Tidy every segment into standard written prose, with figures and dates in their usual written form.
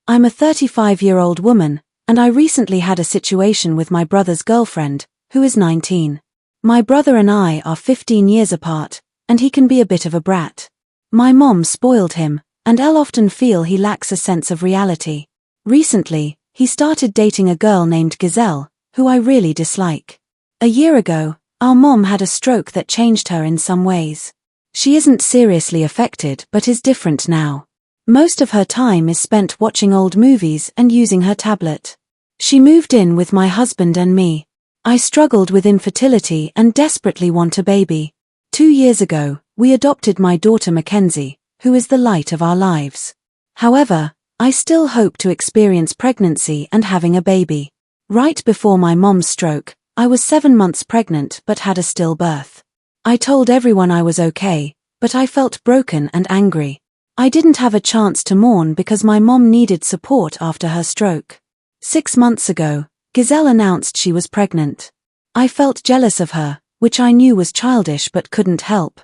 I'm a 35-year-old woman, and I recently had a situation with my brother's girlfriend, who is 19. My brother and I are 15 years apart, and he can be a bit of a brat. My mom spoiled him, and I'll often feel he lacks a sense of reality. Recently, he started dating a girl named Giselle, who I really dislike. A year ago, our mom had a stroke that changed her in some ways. She isn't seriously affected but is different now. Most of her time is spent watching old movies and using her tablet. She moved in with my husband and me. I struggled with infertility and desperately want a baby. 2 years ago, we adopted my daughter Mackenzie, who is the light of our lives. However, I still hope to experience pregnancy and having a baby. Right before my mom's stroke, I was 7 months pregnant but had a stillbirth. I told everyone I was okay, but I felt broken and angry. I didn't have a chance to mourn because my mom needed support after her stroke. 6 months ago, Giselle announced she was pregnant. I felt jealous of her, which I knew was childish but couldn't help.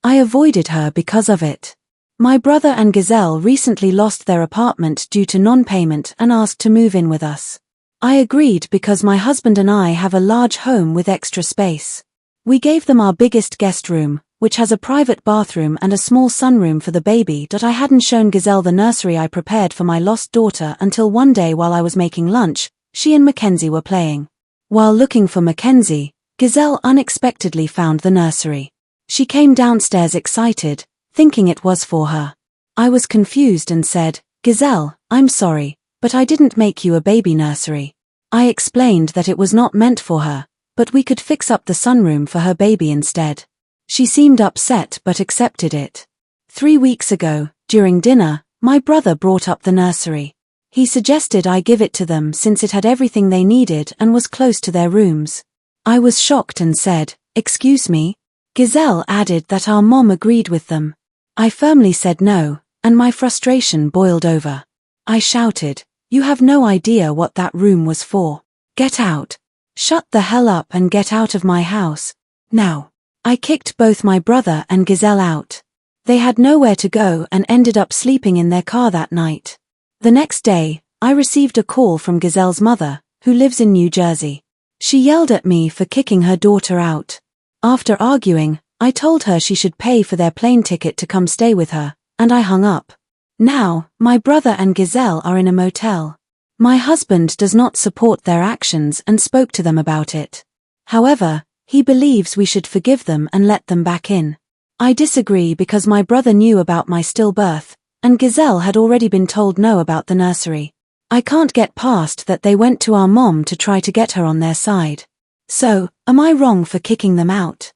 I avoided her because of it. My brother and Giselle recently lost their apartment due to non-payment and asked to move in with us. I agreed because my husband and I have a large home with extra space. We gave them our biggest guest room, which has a private bathroom and a small sunroom for the baby. I hadn't shown Giselle the nursery I prepared for my lost daughter until one day while I was making lunch, she and Mackenzie were playing. While looking for Mackenzie, Giselle unexpectedly found the nursery. She came downstairs excited, thinking it was for her. I was confused and said, "Giselle, I'm sorry, but I didn't make you a baby nursery." I explained that it was not meant for her, but we could fix up the sunroom for her baby instead. She seemed upset but accepted it. 3 weeks ago, during dinner, my brother brought up the nursery. He suggested I give it to them since it had everything they needed and was close to their rooms. I was shocked and said, "Excuse me?" Giselle added that our mom agreed with them. I firmly said no, and my frustration boiled over. I shouted, "You have no idea what that room was for. Get out. Shut the hell up and get out of my house. Now." I kicked both my brother and Giselle out. They had nowhere to go and ended up sleeping in their car that night. The next day, I received a call from Giselle's mother, who lives in New Jersey. She yelled at me for kicking her daughter out. After arguing, I told her she should pay for their plane ticket to come stay with her, and I hung up. Now, my brother and Giselle are in a motel. My husband does not support their actions and spoke to them about it. However, he believes we should forgive them and let them back in. I disagree because my brother knew about my stillbirth, and Giselle had already been told no about the nursery. I can't get past that they went to our mom to try to get her on their side. So, am I wrong for kicking them out?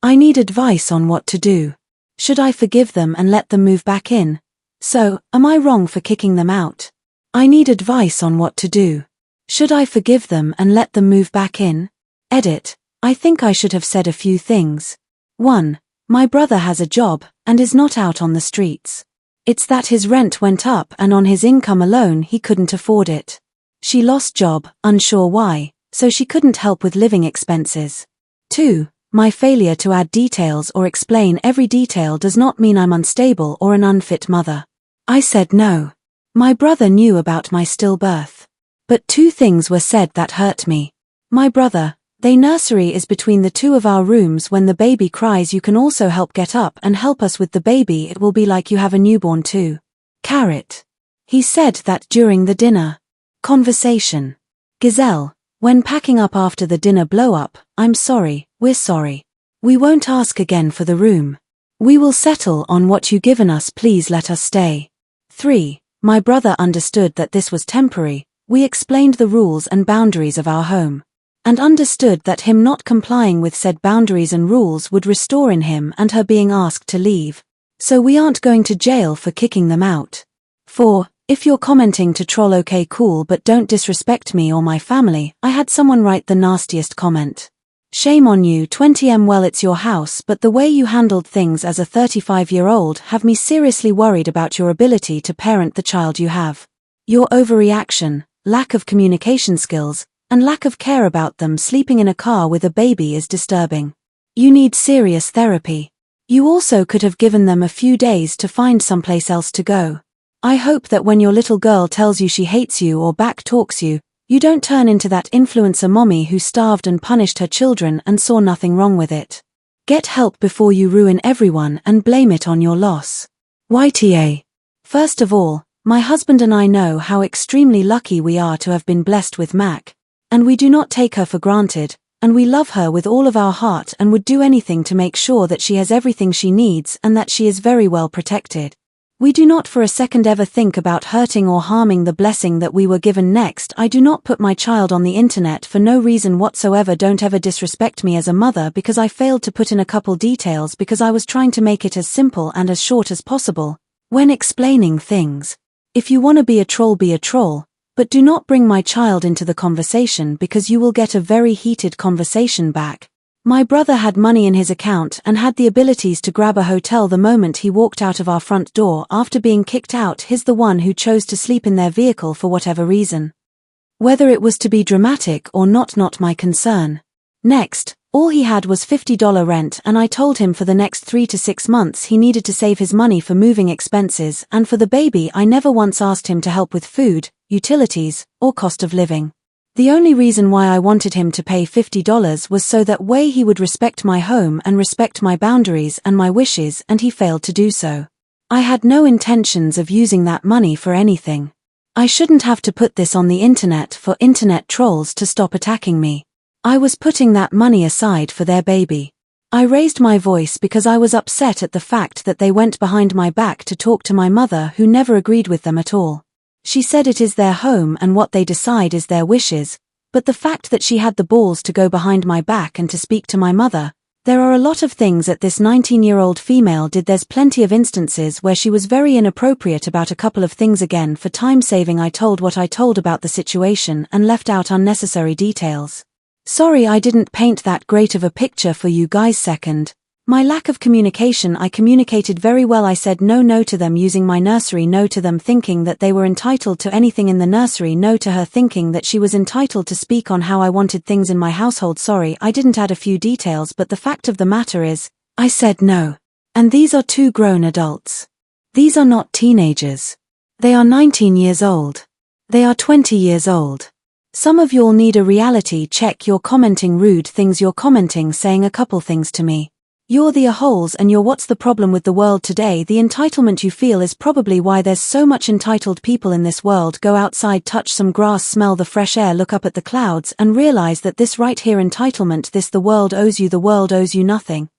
I need advice on what to do. Should I forgive them and let them move back in? So, am I wrong for kicking them out? I need advice on what to do. Should I forgive them and let them move back in? Edit. I think I should have said a few things. 1. My brother has a job and is not out on the streets. It's that his rent went up and on his income alone he couldn't afford it. She lost job, unsure why, so she couldn't help with living expenses. 2. My failure to add details or explain every detail does not mean I'm unstable or an unfit mother. I said no. My brother knew about my stillbirth. But 2 things were said that hurt me. My brother, "The nursery is between the 2 of our rooms. When the baby cries you can also help get up and help us with the baby. It will be like you have a newborn too." Carrot. He said that during the dinner conversation. Giselle, when packing up after the dinner blow up, "I'm sorry, we're sorry. We won't ask again for the room. We will settle on what you given us. Please let us stay." 3. My brother understood that this was temporary. We explained the rules and boundaries of our home, and understood that him not complying with said boundaries and rules would restore in him and her being asked to leave. So we aren't going to jail for kicking them out. 4. If you're commenting to troll, okay cool, but don't disrespect me or my family. I had someone write the nastiest comment. Shame on you 20M. Well, it's your house, but the way you handled things as a 35-year-old have me seriously worried about your ability to parent the child you have. Your overreaction, lack of communication skills, and lack of care about them sleeping in a car with a baby is disturbing. You need serious therapy. You also could have given them a few days to find someplace else to go. I hope that when your little girl tells you she hates you or back talks you, you don't turn into that influencer mommy who starved and punished her children and saw nothing wrong with it. Get help before you ruin everyone and blame it on your loss. YTA. First of all, my husband and I know how extremely lucky we are to have been blessed with Mac, and we do not take her for granted, and we love her with all of our heart and would do anything to make sure that she has everything she needs and that she is very well protected. We do not for a second ever think about hurting or harming the blessing that we were given. Next, I do not put my child on the internet for no reason whatsoever. Don't ever disrespect me as a mother because I failed to put in a couple details because I was trying to make it as simple and as short as possible when explaining things. If you want to be a troll, but do not bring my child into the conversation because you will get a very heated conversation back. My brother had money in his account and had the abilities to grab a hotel the moment he walked out of our front door after being kicked out. He's the one who chose to sleep in their vehicle for whatever reason. Whether it was to be dramatic or not my concern. Next, all he had was $50 rent and I told him for the next 3 to 6 months he needed to save his money for moving expenses, and for the baby I never once asked him to help with food, utilities, or cost of living. The only reason why I wanted him to pay $50 was so that way he would respect my home and respect my boundaries and my wishes, and he failed to do so. I had no intentions of using that money for anything. I shouldn't have to put this on the internet for internet trolls to stop attacking me. I was putting that money aside for their baby. I raised my voice because I was upset at the fact that they went behind my back to talk to my mother, who never agreed with them at all. She said it is their home and what they decide is their wishes, but the fact that she had the balls to go behind my back and to speak to my mother, there are a lot of things that this 19-year-old female did. There's plenty of instances where she was very inappropriate about a couple of things. Again, for time saving I told what I told about the situation and left out unnecessary details. Sorry I didn't paint that great of a picture for you guys. Second, my lack of communication. I communicated very well. I said no to them using my nursery, no to them thinking that they were entitled to anything in the nursery, no to her thinking that she was entitled to speak on how I wanted things in my household. Sorry I didn't add a few details, but the fact of the matter is, I said no. And these are 2 grown adults. These are not teenagers. They are 19 years old. They are 20 years old. Some of y'all need a reality check. You're commenting rude things, you're commenting saying a couple things to me. You're the a-holes and you're what's the problem with the world today. The entitlement you feel is probably why there's so much entitled people in this world. Go outside, touch some grass, smell the fresh air, look up at the clouds and realize that this right here entitlement, this the world owes you nothing.